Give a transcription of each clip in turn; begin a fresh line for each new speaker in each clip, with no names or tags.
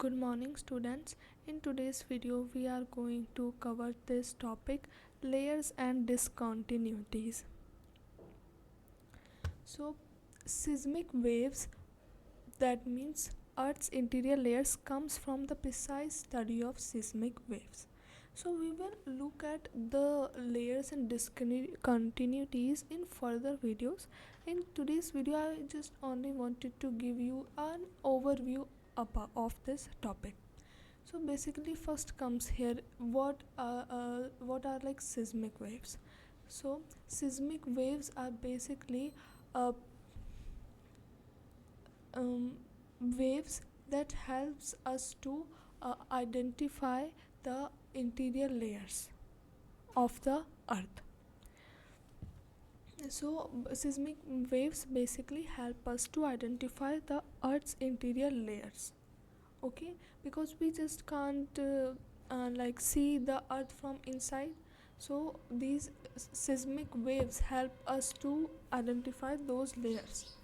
Good morning students. In today's video we are going to cover this topic, layers and discontinuities. So seismic waves, that means Earth's interior layers, comes from the precise study of seismic waves. So we will look at the layers and discontinuities in further videos. In today's video I just only wanted to give you an overview of this topic. So basically first comes here what are like seismic waves. So seismic waves are basically uh, um, waves that helps us to identify the interior layers of the earth. So seismic waves basically help us to identify the earth's interior layers, okay, because we just can't like see the earth from inside. So these seismic waves help us to identify those layers,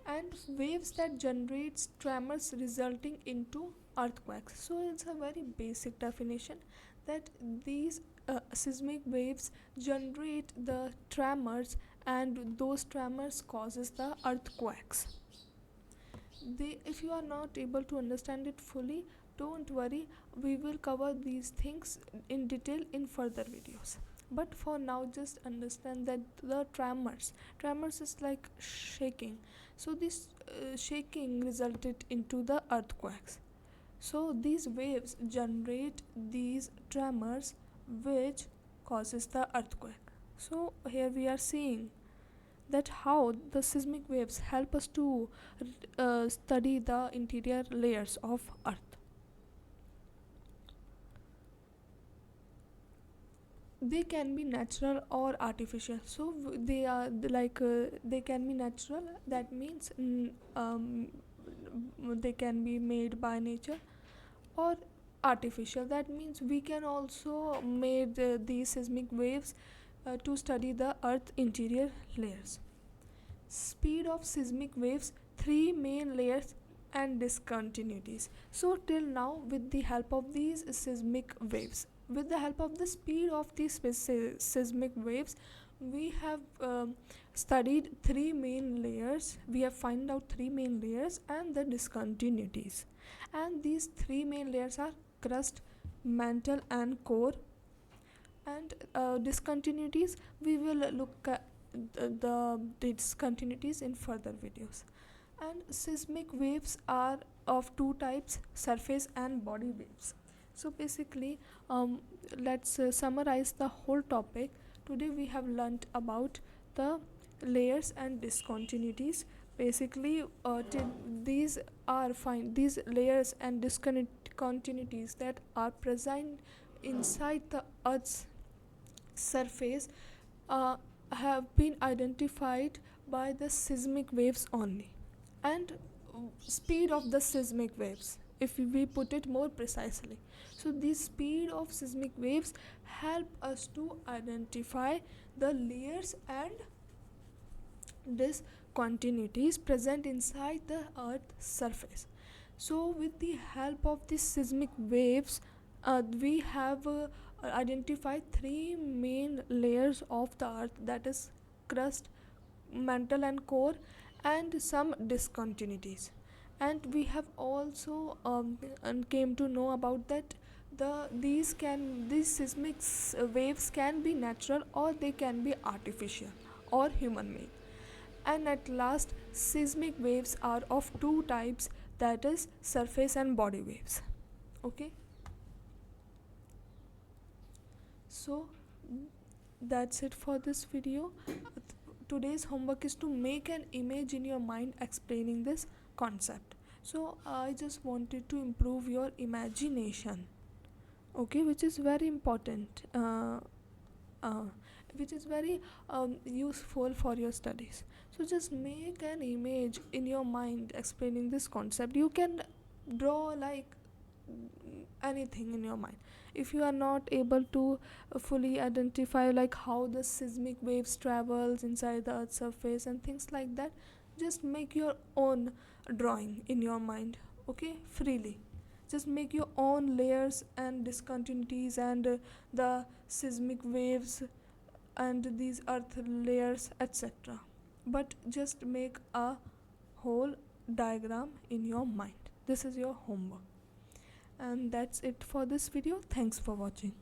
and waves that generates tremors resulting into earthquakes. So it's a very basic definition that these seismic waves generate the tremors, and those tremors causes the earthquakes. If you are not able to understand it fully, don't worry, we will cover these things in detail in further videos. But for now just understand that the tremors is like shaking. So this shaking resulted into the earthquakes. So these waves generate these tremors which causes the earthquake. So here we are seeing that how the seismic waves help us to study the interior layers of earth. They can be natural or artificial. So they are they can be natural, that means they can be made by nature, or artificial, that means we can also made these seismic waves to study the earth interior layers. Speed of seismic waves, three main layers and discontinuities. So till now, with the help of these seismic waves, with the help of the speed of these seismic waves, we have studied three main layers. We have found out three main layers and the discontinuities. And these three main layers are crust, mantle and core. And discontinuities, we will look at the discontinuities in further videos. And seismic waves are of two types, surface and body waves. So basically let's summarize the whole topic. Today we have learnt about the layers and discontinuities. Basically these are fine, these layers and discontinuities that are present inside the earth's surface uh, have been identified by the seismic waves only. And speed of the seismic waves, if we put it more precisely, so the speed of seismic waves help us to identify the layers and discontinuities present inside the earth's surface. So with the help of these seismic waves, we have identified three main layers of the earth, that is crust, mantle and core, and some discontinuities. And we have also and came to know about that these seismic waves can be natural or they can be artificial or human made. And at last, seismic waves are of two types, that is surface and body waves. Okay, so that's it for this video. Today's homework is to make an image in your mind explaining this concept. So I just wanted to improve your imagination, okay, which is very important, uh, which is very useful for your studies. So just make an image in your mind explaining this concept. You can draw like anything in your mind. If you are not able to fully identify like how the seismic waves travels inside the earth's surface and things like that, just make your own drawing in your mind, okay, freely. just make your own layers and discontinuities and the seismic waves and these earth layers, etc. But just make a whole diagram in your mind. This is your homework, and that's it for this video. Thanks for watching.